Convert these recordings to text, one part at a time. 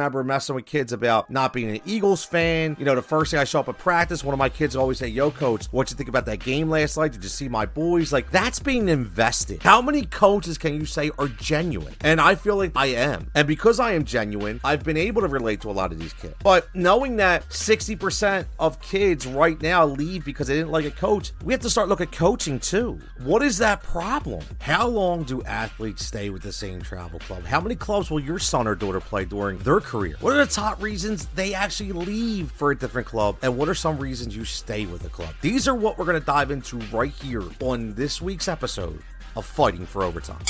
I remember messing with kids about not being an Eagles fan. You know, the first day I show up at practice, one of my kids always say, yo, coach, what'd you think about that game last night? Did you see my boys? Like, that's being invested. How many coaches can you say are genuine? And I feel like I am. And because I am genuine, I've been able to relate to a lot of these kids. But knowing that 60% of kids right now leave because they didn't like a coach, we have to start looking at coaching too. What is that problem? How long do athletes stay with the same travel club? How many clubs will your son or daughter play during their career? What are the top reasons they actually leave for a different club? And what are some reasons you stay with a club? These are what we're going to dive into right here on this week's episode of Fighting for Overtime.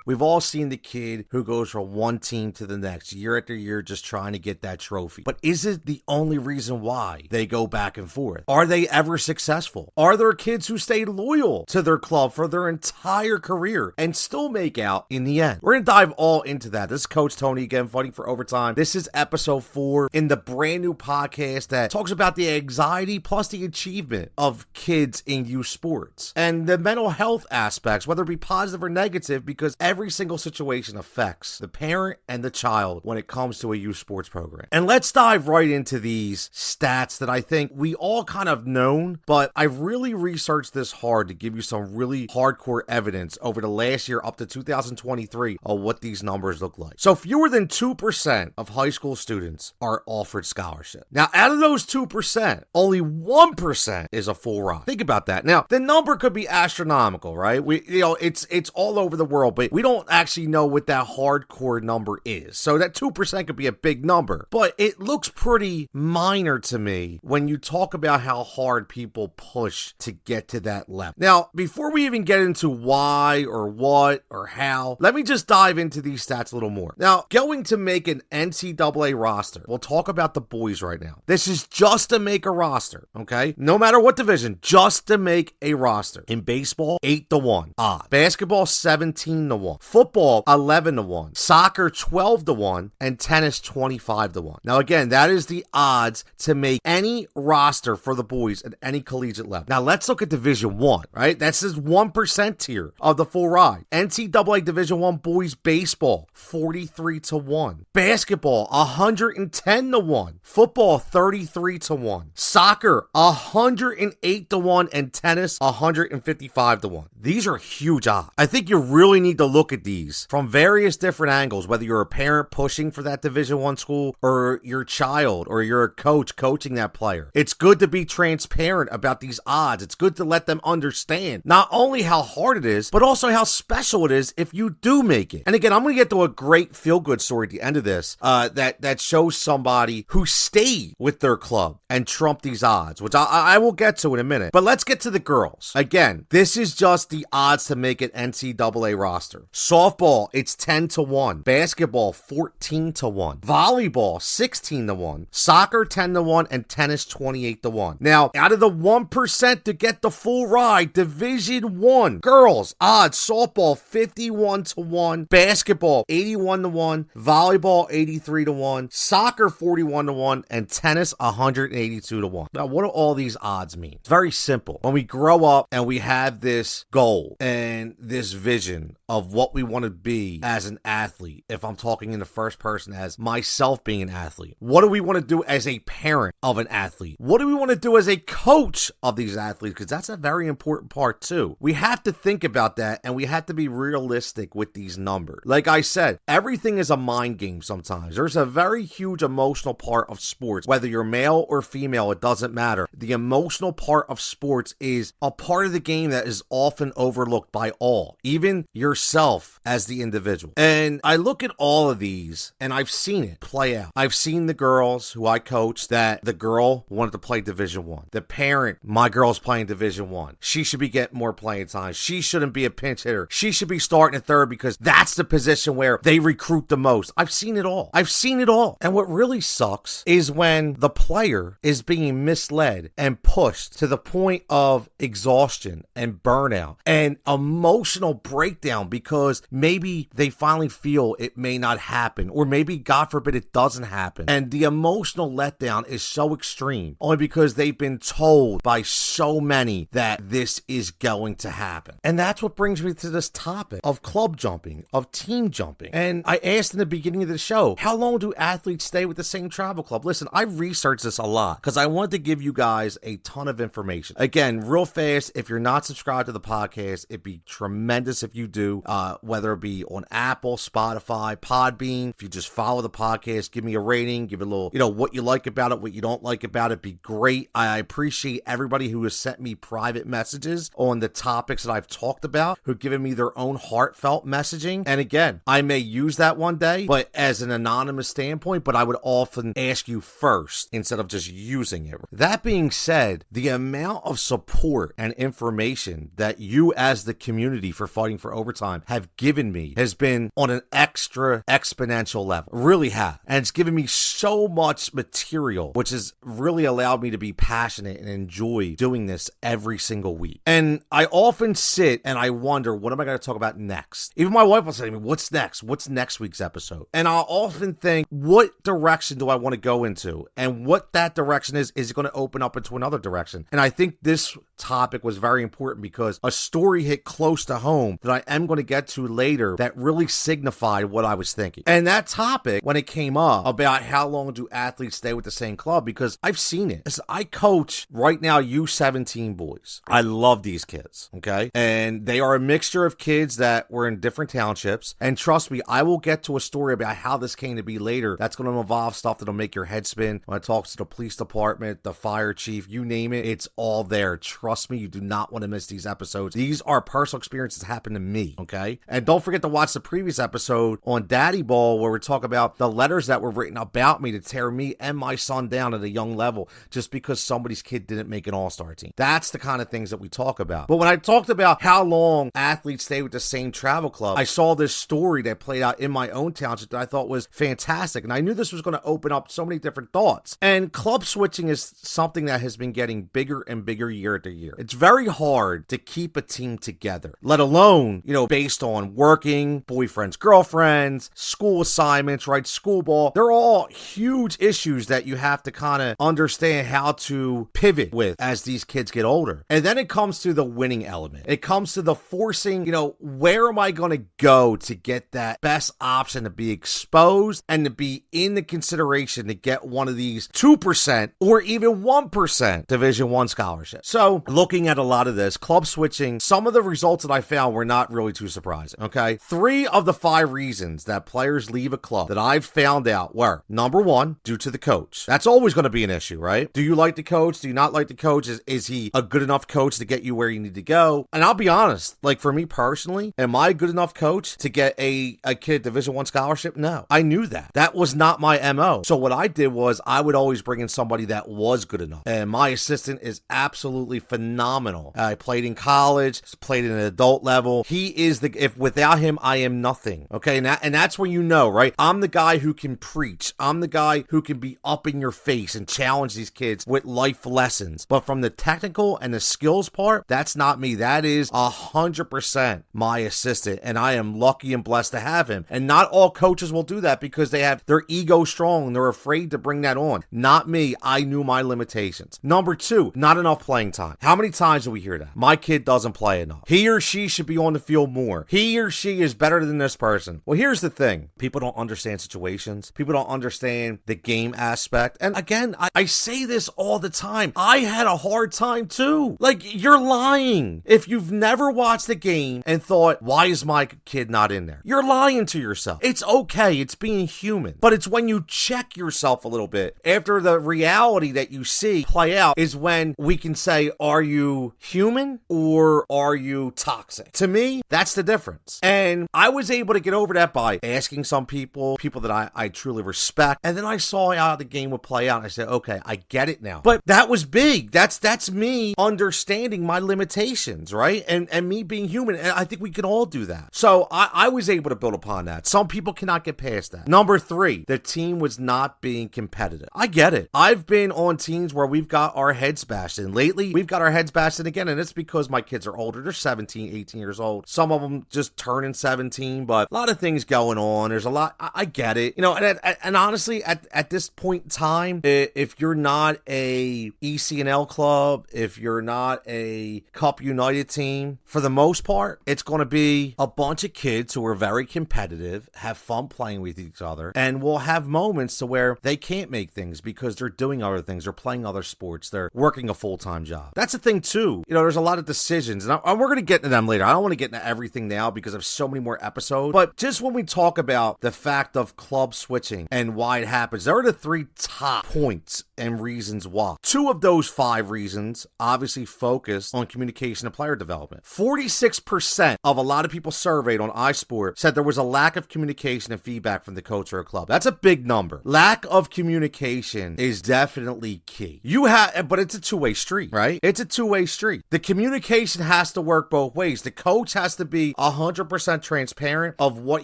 We've all seen the kid who goes from one team to the next, year after year, just trying to get that trophy. But is it the only reason why they go back and forth? Are they ever successful? Are there kids who stay loyal to their club for their entire career and still make out in the end? We're going to dive all into that. This is Coach Tony again, Fighting for Overtime. This is episode 4 in the brand new podcast that talks about the anxiety plus the achievement of kids in youth sports and the mental health aspects, whether it be positive or negative, because every single situation affects the parent and the child when it comes to a youth sports program. And let's dive right into these stats that I think we all kind of known, but I've really researched this hard to give you some really hardcore evidence over the last year up to 2023 of what these numbers look like. So fewer than 2% of high school students are offered scholarship. Now, out of those 2%, only 1% is a full ride. Think about that. Now, the number could be astronomical, right? It's all over the world, but we don't actually know what that hardcore number is. So that 2% could be a big number, but it looks pretty minor to me when you talk about how hard people push to get to that level. Now, before we even get into why or what or how, let me just dive into these stats a little more. Now, going to make an NCAA roster, we'll talk about the boys right now. This is just to make a roster, okay? No matter what division, just to make a roster. In baseball, 8-1 odds. Basketball, 17-1. Football, 11-1. Soccer, 12-1. And tennis, 25-1. Now, again, that is the odds to make any roster for the boys at any collegiate level. Now, let's look at Division 1, right? That's his 1% tier of the full ride. NCAA Division 1 boys baseball, 43-1. Basketball, 110-1. Football, 33-1. Soccer, 108-1. And tennis, 155-1. These are huge odds. I think you really need to look at these from various different angles, whether you're a parent pushing for that Division 1 school or your child or you're a coach coaching that player. It's good to be transparent about these odds. It's good to let them understand not only how hard it is, but also how special it is if you do make it. And again, I'm going to get to a great feel-good story at the end of this that shows somebody who stayed with their club and trumped these odds, which I will get to in a minute. But let's get to the girls. Again, this is just the odds to make an NCAA roster. Softball, it's 10-1. Basketball, 14-1. Volleyball, 16-1. Soccer, 10-1. And tennis, 28-1. Now, out of the 1% to get the full ride, Division 1 girls odds: softball, 51-1. Basketball, 81-1. Volleyball, 83-1. Soccer, 41-1. And tennis, 182-1. Now, what do all these odds mean? It's very simple. When we grow up and we have this goal and this vision of what we want to be as an athlete, if I'm talking in the first person as myself being an athlete, what do we want to do as a parent of an athlete? What do we want to do as a coach of these athletes? Because that's a very important part too. We have to think about that, and we have to be realistic with these numbers. Like I said, everything is a mind game sometimes. There's a very huge emotional part of sports. Whether you're male or female, it doesn't matter. The emotional part of sports is a part of the game that is often overlooked by all, even yourself as the individual. And I look at all of these and I've seen it play out. I've seen the girls who I coached that the girl wanted to play Division 1. The parent, my girl's playing Division 1. She should be getting more playing time. She shouldn't be a pinch hitter. She should be starting at third because that's the position where they recruit the most. I've seen it all. I've seen it all. And what really sucks is when the player is being misled and pushed to the point of exhaustion and burnout and emotional breakdown because because maybe they finally feel it may not happen, or maybe, God forbid, it doesn't happen. And the emotional letdown is so extreme, only because they've been told by so many that this is going to happen. And that's what brings me to this topic of club jumping, of team jumping. And I asked in the beginning of the show, how long do athletes stay with the same travel club? Listen, I researched this a lot because I wanted to give you guys a ton of information. Again, real fast, if you're not subscribed to the podcast, it'd be tremendous if you do, whether it be on Apple, Spotify, Podbean. If you just follow the podcast, give me a rating, give it a little, what you like about it, what you don't like about it, be great. I appreciate everybody who has sent me private messages on the topics that I've talked about, who've given me their own heartfelt messaging. And again, I may use that one day, but as an anonymous standpoint, but I would often ask you first instead of just using it. That being said, the amount of support and information that you as the community for Fighting for Overtime have given me has been on an extra exponential level. Really have. And it's given me so much material, which has really allowed me to be passionate and enjoy doing this every single week. And I often sit and I wonder, what am I going to talk about next? Even my wife will say to me, what's next? What's next week's episode? And I'll often think, what direction do I want to go into? And what that direction is it going to open up into another direction? And I think this topic was very important because a story hit close to home that I am going to get to later that really signified what I was thinking. And that topic, when it came up about how long do athletes stay with the same club, because I've seen it. Listen, I coach right now U17 boys. I love these kids, okay? And they are a mixture of kids that were in different townships. And trust me, I will get to a story about how this came to be later. That's going to involve stuff that'll make your head spin. When I talk to the police department, the fire chief, you name it, it's all there. Trust me, you do not want to miss these episodes. These are personal experiences that happened to me, okay? And don't forget to watch the previous episode on Daddy Ball where we talk about the letters that were written about me to tear me and my son down at a young level just because somebody's kid didn't make an all-star team. That's the kind of things that we talk about. But when I talked about how long athletes stay with the same travel club, I saw this story that played out in my own township that I thought was fantastic. And I knew this was going to open up so many different thoughts. And club switching is something that has been getting bigger and bigger year after year. It's very hard to keep a team together, let alone, based on working, boyfriends, girlfriends, school assignments, right? School ball. They're all huge issues that you have to kind of understand how to pivot with as these kids get older. And then it comes to the winning element. It comes to the forcing, where am I going to go to get that best option to be exposed and to be in the consideration to get one of these 2% or even 1% Division I scholarships. So looking at a lot of this, club switching, some of the results that I found were not really too surprising, okay? 3 of the 5 reasons that players leave a club that I've found out were, number 1, due to the coach. That's always going to be an issue, right? Do you like the coach? Do you not like the coach? Is he a good enough coach to get you where you need to go? And I'll be honest, like for me personally, am I a good enough coach to get a kid Division I scholarship? No. I knew that. That was not my MO. So what I did was I would always bring in somebody that was good enough. And my assistant is absolutely phenomenal. I played in college, played in an adult level. He is if without him, I am nothing. Okay. And that's when right? I'm the guy who can preach. I'm the guy who can be up in your face and challenge these kids with life lessons. But from the technical and the skills part, that's not me. That is 100% my assistant. And I am lucky and blessed to have him. And not all coaches will do that because they have their ego strong and they're afraid to bring that on. Not me. I knew my limitations. Number 2, not enough playing time. How many times do we hear that? My kid doesn't play enough. He or she should be on the field more. He or she is better than this person. Well, here's the thing. People don't understand situations. People don't understand the game aspect. And again, I say this all the time. I had a hard time too. Like, you're lying. If you've never watched the game and thought, why is my kid not in there? You're lying to yourself. It's okay. It's being human. But it's when you check yourself a little bit after the reality that you see play out is when we can say, are you human or are you toxic? To me, that's the difference. And I was able to get over that by asking some people that I truly respect. And then I saw how the game would play out. And I said, okay, I get it now. But that was big. That's me understanding my limitations, right? And me being human. And I think we can all do that. So I was able to build upon that. Some people cannot get past that. Number 3, the team was not being competitive. I get it. I've been on teams where we've got our heads bashed in. Lately, we've got got our heads bashed in again, and it's because my kids are older. They're 17, 18 years old. Some of them just turning 17, but a lot of things going on. There's a lot. I get it. And honestly, at this point in time, if you're not a ECNL club, if you're not a Cup United team, for the most part, it's going to be a bunch of kids who are very competitive, have fun playing with each other, and will have moments to where they can't make things because they're doing other things, they're playing other sports, they're working a full-time job. That's the thing too. There's a lot of decisions, and we're going to get into them later. I don't want to get into everything now because I have so many more episodes, but just when we talk about the fact of club switching and why it happens, there are the 3 top points and reasons why. 2 of those 5 reasons obviously focus on communication and player development. 46% of a lot of people surveyed on iSport said there was a lack of communication and feedback from the coach or a club. That's a big number. Lack of communication is definitely key. But it's a two-way street, right? It's a two-way street. The communication has to work both ways. The coach has to be 100% transparent of what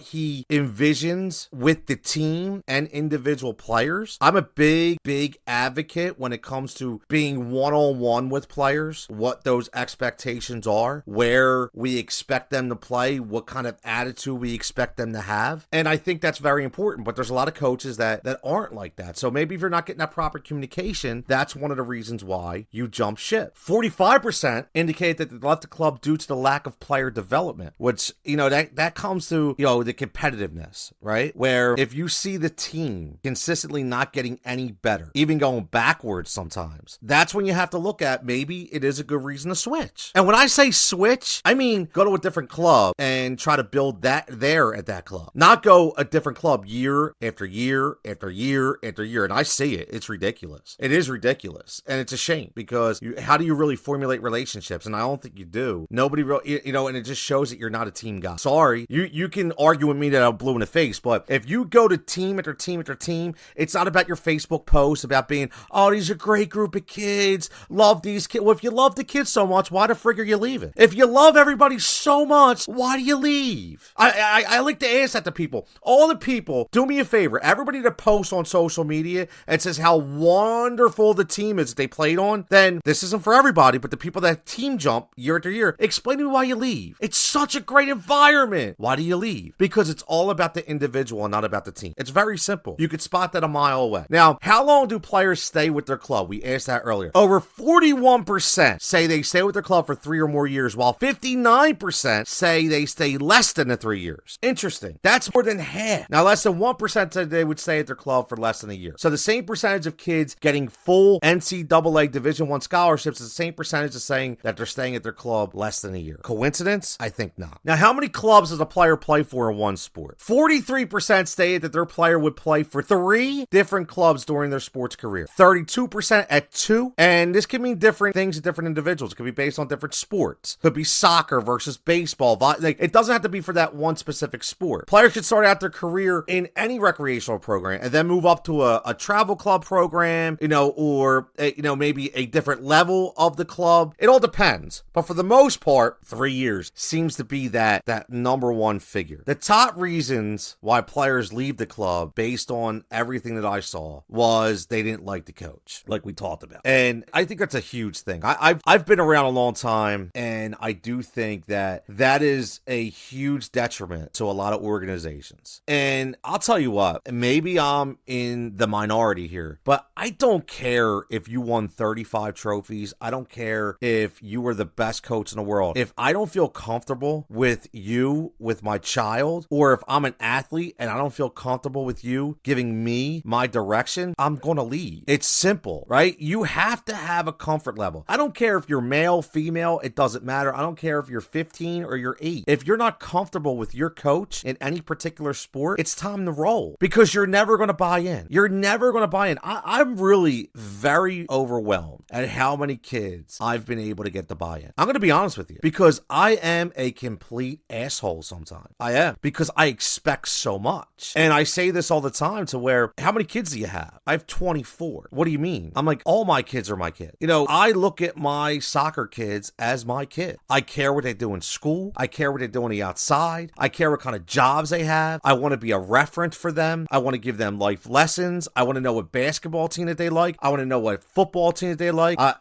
he envisions with the team and individual players. I'm a big advocate when it comes to being one-on-one with players, what those expectations are, where we expect them to play, what kind of attitude we expect them to have. And I think that's very important, but there's a lot of coaches that aren't like that. So maybe if you're not getting that proper communication, that's one of the reasons why you jump ship. 45% indicate that they left the club due to the lack of player development, which, that comes to, the competitiveness, right? Where if you see the team consistently not getting any better, even going backwards sometimes, that's when you have to look at maybe it is a good reason to switch. And when I say switch, I mean go to a different club and try to build that there at that club. Not go a different club year after year after year after year. And I see it. It's ridiculous. It is ridiculous. And it's a shame because how do you really formulate relationships? And I don't think you do. Nobody really, and it just shows that you're not a team guy. Sorry. You can argue with me that I'm blue in the face, but if you go to team after team after team, it's not about your Facebook posts about being, oh, these are a great group of kids. Love these kids. Well, if you love the kids so much, why the frig are you leaving? If you love everybody so much, why do you leave? I like to ask that to people. All the people, do me a favor. Everybody that posts on social media and says how wonderful the team is that they played on, then this isn't for everybody, but the people that team jump year after year, explain to me why you leave. It's such a great environment. Why do you leave? Because it's all about the individual and not about the team. It's very simple. You could spot that a mile away. Now, how long do players stay with their club? We asked that earlier. Over 41% say they stay with their club for 3 or more years, while 59% say they stay less than the 3 years. Interesting. That's more than half. Now, less than 1% said they would stay at their club for less than a year. So the same percentage of kids getting full NCAA Division I scholarships is the same percentage of saying that they're staying at their club less than a year. Coincidence? I think not. Now, how many clubs does a player play for in one sport? 43% stated that their player would play for 3 different clubs during their sports career. 32% at 2. And this can mean different things to different individuals. It could be based on different sports. It could be soccer versus baseball. It doesn't have to be for that one specific sport. Players should start out their career in any recreational program and then move up to a travel club program, or maybe a different level of the club. It all depends. But for the most part, 3 years seems to be that number one figure. The top reasons why players leave the club based on everything that I saw was they didn't like the coach, like we talked about. And I think that's a huge thing. I've been around a long time, and I do think that is a huge detriment to a lot of organizations. And I'll tell you what, maybe I'm in the minority here, but I don't care if you won 35 trophies. I don't care if you were the best coach in the world. If I don't feel comfortable with you, with my child, or if I'm an athlete and I don't feel comfortable with you giving me my direction, I'm going to leave. It's simple, right? You have to have a comfort level. I don't care if you're male, female, it doesn't matter. I don't care if you're 15 or you're 8. If you're not comfortable with your coach in any particular sport, it's time to roll, because you're never going to buy in. You're never going to buy in. I'm really very overwhelmed at how many kids I've been able to get to buy in. I'm going to be honest with you, because I am a complete asshole sometimes. I am, because I expect so much. And I say this all the time to where, how many kids do you have? I have 24. What do you mean? I'm like, all my kids are my kid. I look at my soccer kids as my kid. I care what they do in school. I care what they do on the outside. I care what kind of jobs they have. I want to be a reference for them. I want to give them life lessons. I want to know what basketball team that they like. I want to know what football team that they like. I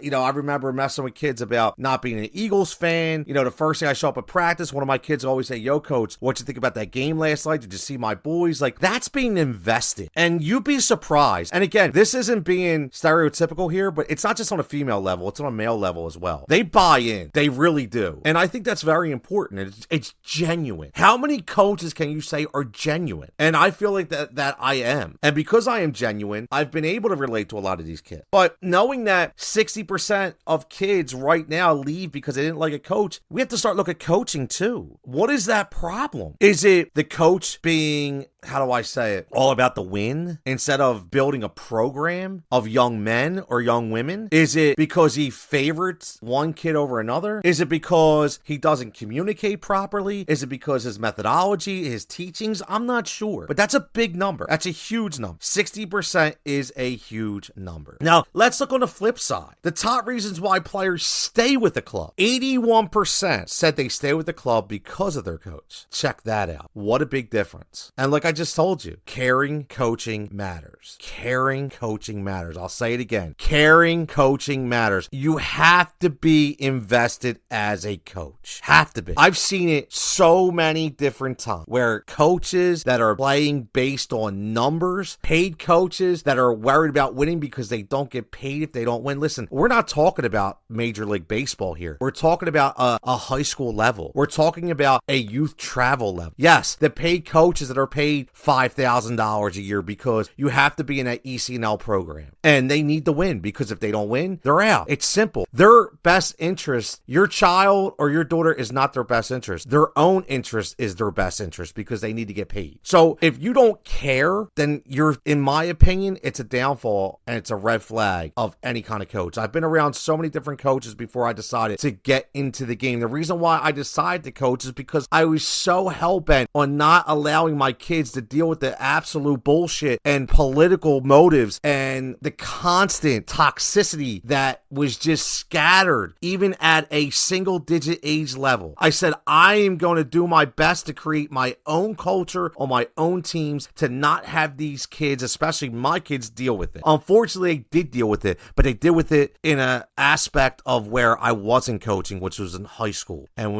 remember messing with kids about not being an Eagles fan. You know, the first thing I show up at practice, one of my kids always say, yo, coach, what'd you think about that game last night? Did you see my boys? Like, that's being invested. And you'd be surprised. And again, this isn't being stereotypical here, but it's not just on a female level, it's on a male level as well. They buy in. They really do. And I think that's very important. It's genuine. How many coaches can you say are genuine? And I feel like that I am. And because I am genuine, I've been able to relate to a lot of these kids. But knowing that 60% of kids right now leave because they didn't like a coach, we have to start looking at coaching too. What is that problem? Is it the coach being, how do I say it, all about the win instead of building a program of young men or young women? Is it because he favorites one kid over another? Is it because he doesn't communicate properly? Is it because his methodology, his teachings? I'm not sure. But that's a big number. That's a huge number. 60% is a huge number. Now, let's look on the flip side. The top reasons why players stay with the club. 81% said they stay with the club because of their coach. Check that out. What a big difference. And like I just told you, caring coaching matters. Caring coaching matters. I'll say it again. Caring coaching matters. You have to be invested as a coach. Have to be. I've seen it so many different times where coaches that are playing based on numbers, paid coaches that are worried about winning because they don't get paid if they don't win. Listen, we're not talking about Major League Baseball here. We're talking about a high school level. We're talking about a youth travel level. Yes, the paid coaches that are paid $5,000 a year because you have to be in that ECNL program. And they need to win because if they don't win, they're out. It's simple. Their best interest, your child or your daughter is not their best interest. Their own interest is their best interest because they need to get paid. So if you don't care, then you're, in my opinion, it's a downfall and it's a red flag of any kind of coach. I've been around so many different coaches before I decided to get into the game. The reason why I decided to coach is because I was so hell-bent on not allowing my kids to deal with the absolute bullshit and political motives and the constant toxicity that was just scattered even at a single-digit age level. I said, I am going to do my best to create my own culture on my own teams to not have these kids, especially my kids, deal with it. Unfortunately, they did deal with it, but they did with it in an aspect of where I wasn't coaching, which was in high school and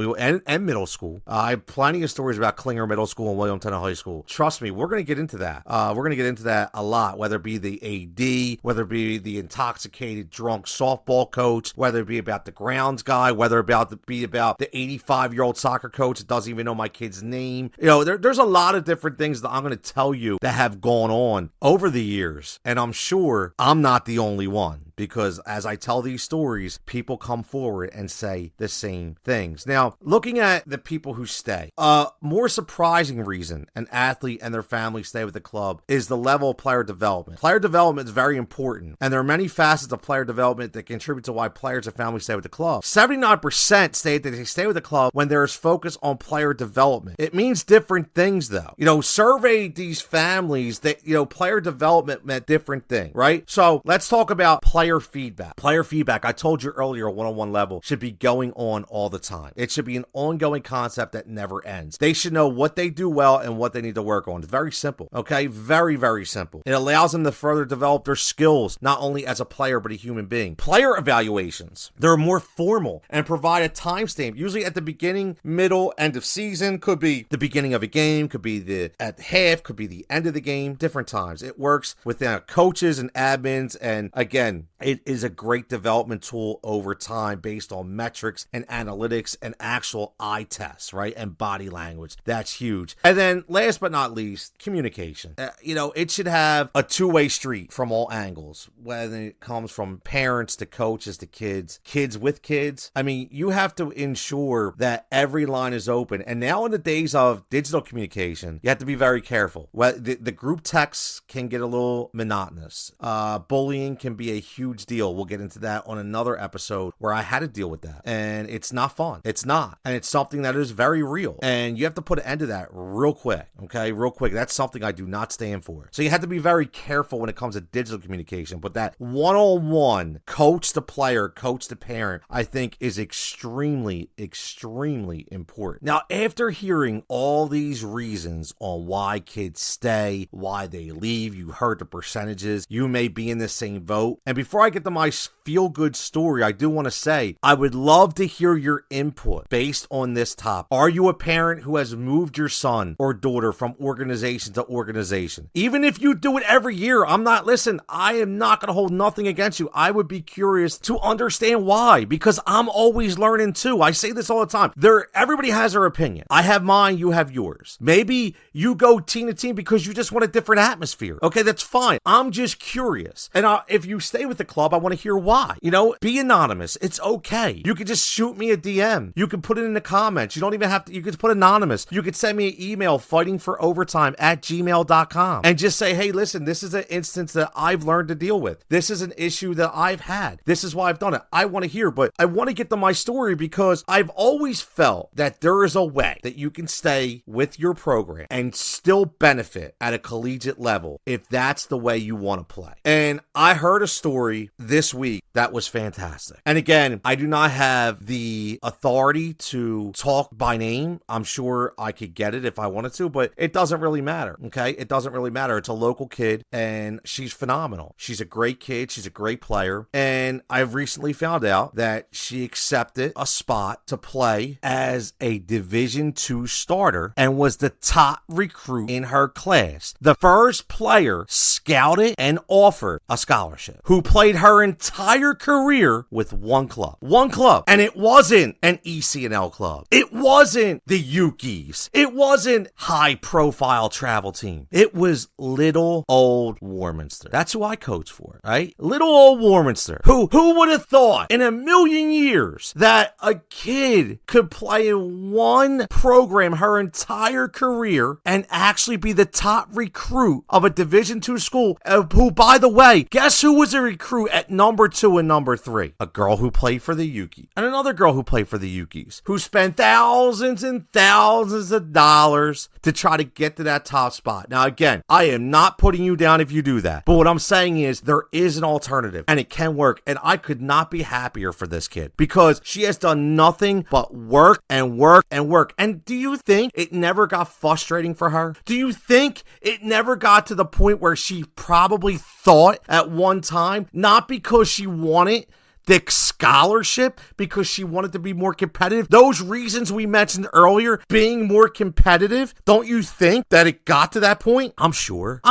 middle school. I have plenty of stories about Klinger Middle School and William Tennant High School. Trust me, we're going to get into that. We're going to get into that a lot, whether it be the AD, whether it be the intoxicated, drunk softball coach, whether it be about the grounds guy, whether it be about the 85-year-old soccer coach that doesn't even know my kid's name. You know, there's a lot of different things that I'm going to tell you that have gone on over the years, and I'm sure I'm not the only one. Because as I tell these stories, people come forward and say the same things. Now, looking at the people who stay, a more surprising reason an athlete and their family stay with the club is the level of player development. Player development is very important, and there are many facets of player development that contribute to why players and families stay with the club. 79% state that they stay with the club when there is focus on player development. It means different things, though. You know, survey these families that, you know, player development meant different things, right? So let's talk about player feedback. Player feedback, I told you earlier, one-on-one level should be going on all the time. It should be an ongoing concept that never ends. They should know what they do well and what they need to work on. It's very simple, okay? Very, very simple. It allows them to further develop their skills, not only as a player, but a human being. Player evaluations, they're more formal and provide a timestamp, usually at the beginning, middle, end of season. Could be the beginning of a game, could be at half, could be the end of the game, different times. It works with coaches and admins, and again, it is a great development tool over time based on metrics and analytics and actual eye tests, right? And body language. That's huge. And then last but not least, communication. It should have a two-way street from all angles, whether it comes from parents to coaches to kids, kids with kids. I mean, you have to ensure that every line is open. And now in the days of digital communication, you have to be very careful. The group texts can get a little monotonous. Bullying can be a huge deal. We'll get into that on another episode where I had to deal with that. And it's not fun. It's not. And it's something that is very real. And you have to put an end to that real quick. Okay? Real quick. That's something I do not stand for. So you have to be very careful when it comes to digital communication. But that one-on-one, coach to player, coach to parent, I think is extremely, extremely important. Now, after hearing all these reasons on why kids stay, why they leave, you heard the percentages, you may be in the same vote. And before before I get to my feel-good story, I do want to say, I would love to hear your input based on this topic. Are you a parent who has moved your son or daughter from organization to organization? Even if you do it every year, I am not going to hold nothing against you. I would be curious to understand why, because I'm always learning too. I say this all the time. Everybody has their opinion. I have mine, you have yours. Maybe you go team to team because you just want a different atmosphere. Okay, that's fine. I'm just curious. And if you stay with the club, I want to hear why. Be anonymous. It's okay. You could just shoot me a DM. You can put it in the comments. You don't even have to, you could put anonymous. You could send me an email, fightingforovertime@gmail.com, and just say, hey, listen, this is an instance that I've learned to deal with. This is an issue that I've had. This is why I've done it. I want to hear, but I want to get to my story because I've always felt that there is a way that you can stay with your program and still benefit at a collegiate level if that's the way you want to play. And I heard a story this week that was fantastic. And again, I do not have the authority to talk by name. I'm sure I could get it if I wanted to, but it doesn't really matter. Okay. It doesn't really matter. It's a local kid and she's phenomenal. She's a great kid. She's a great player. And I've recently found out that she accepted a spot to play as a Division II starter and was the top recruit in her class. The first player scouted and offered a scholarship who played her entire career with one club. One club. And it wasn't an ECNL club. It wasn't the Yukies. It wasn't high profile travel team. It was little old Warminster. That's who I coach for, right? Little old Warminster. Who would have thought in a million years that a kid could play in one program her entire career and actually be the top recruit of a Division II school, who, by the way, guess who was a recruit at number 2 and number 3? A girl who played for the Yuki and another girl who played for the Yukis, who spent thousands and thousands of dollars to try to get to that top spot. Now, again, I am not putting you down if you do that, but what I'm saying is there is an alternative and it can work. And I could not be happier for this kid because she has done nothing but work and work and work. And do you think it never got frustrating for her? Do you think it never got to the point where she probably thought at one time, not because she wanted the scholarship, because she wanted to be more competitive? Those reasons we mentioned earlier, being more competitive, don't you think that it got to that point? I'm sure.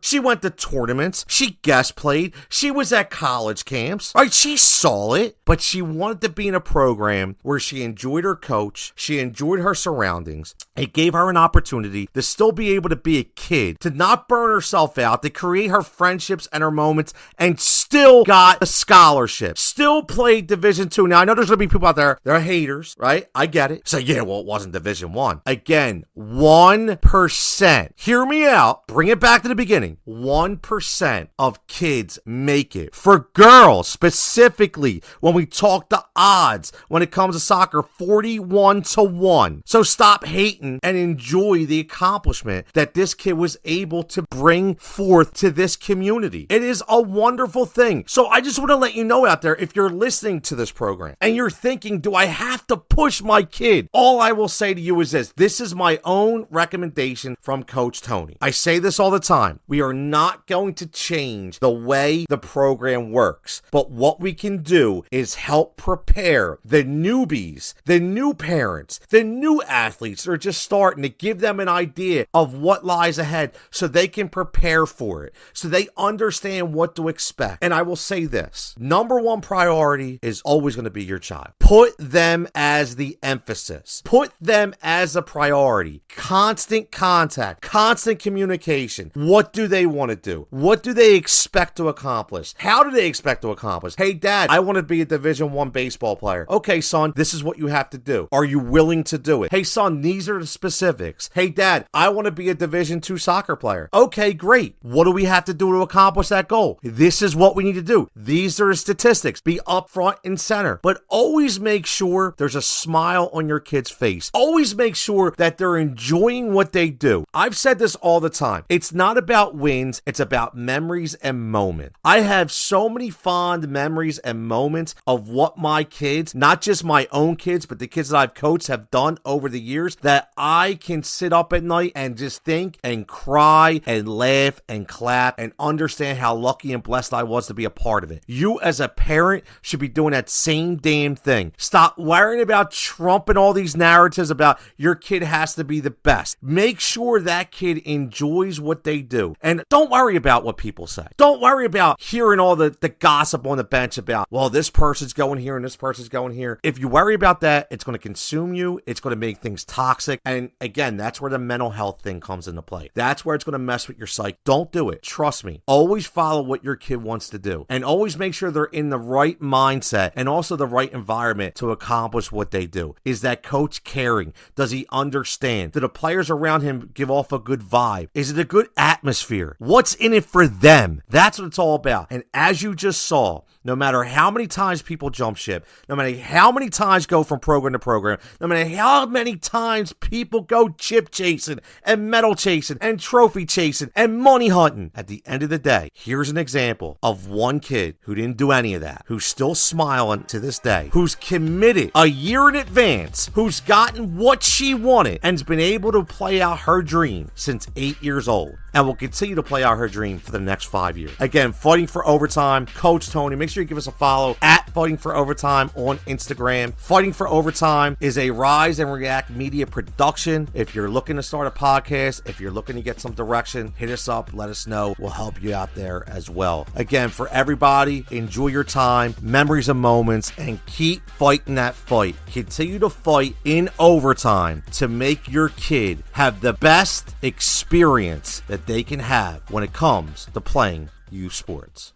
She went to tournaments. She guest played. She was at college camps. Right? She saw it, but she wanted to be in a program where she enjoyed her coach. She enjoyed her surroundings. It gave her an opportunity to still be able to be a kid, to not burn herself out, to create her friendships and her moments, and still got a scholarship. Still played Division II. Now, I know there's going to be people out there, they're haters, right? I get it. Say, yeah, well, it wasn't Division I. Again, 1%. Hear me out. Bring it back to the beginning. 1% of kids make it. For girls, specifically, when we talk the odds, when it comes to soccer, 41-1. So stop hating and enjoy the accomplishment that this kid was able to bring forth to this community. It is a wonderful thing. So I just want to let you know out there, if you're listening to this program and you're thinking, do I have to push my kid? All I will say to you is this. This is my own recommendation from Coach Tony. I say this all the time. We are not going to change the way the program works, but what we can do is help prepare the newbies, the new parents, the new athletes that are just starting, to give them an idea of what lies ahead so they can prepare for it, so they understand what to expect. And I will say this, number one priority is always going to be your child. Put them as the emphasis. Put them as a priority. Constant contact, constant communication. What do they want to do? What do they expect to accomplish? How do they expect to accomplish? Hey, Dad, I want to be a Division I baseball player. Okay, son, this is what you have to do. Are you willing to do it? Hey, son, these are the specifics. Hey, Dad, I want to be a Division II soccer player. Okay, great. What do we have to do to accomplish that goal? This is what we need to do. These are the statistics. Be up front and center, but always make sure there's a smile on your kid's face. Always make sure that they're enjoying what they do. I've said this all the time. It's not about wins. It's about memories and moments. I have so many fond memories and moments of what my kids, not just my own kids, but the kids that I've coached, have done over the years, that I can sit up at night and just think and cry and laugh and clap and understand how lucky and blessed I was to be a part of it. You as a parent should be doing that same damn thing. Stop worrying about trumping all these narratives about your kid has to be the best. Make sure that kid enjoys what they do. And don't worry about what people say. Don't worry about hearing all the gossip on the bench about, well, this person's going here and this person's going here. If you worry about that, it's going to consume you. It's going to make things toxic. And again, that's where the mental health thing comes into play. That's where it's going to mess with your psyche. Don't do it. Trust me. Always follow what your kid wants to do. And always make sure they're in the right mindset and also the right environment to accomplish what they do. Is that coach caring? Does he understand? Do the players around him give off a good vibe? Is it a good atmosphere? What's in it for them? That's what it's all about. And as you just saw, no matter how many times people jump ship, no matter how many times go from program to program, no matter how many times people go chip chasing and medal chasing and trophy chasing and money hunting, at the end of the day, here's an example of one kid who didn't do any of that, who's still smiling to this day, who's committed a year in advance, who's gotten what she wanted and's been able to play out her dream since 8 years old and will continue to play out her dream for the next 5 years. Again, Fighting for Overtime, Coach Tony. Make sure you give us a follow at Fighting for Overtime on Instagram. Fighting for Overtime is a Rise and React media production. If you're looking to start a podcast, if you're looking to get some direction, hit us up, let us know. We'll help you out there as well. Again, for everybody, enjoy your time, memories and moments, and keep fighting that fight. Continue to fight in overtime to make your kid have the best experience that they can have when it comes to playing youth sports.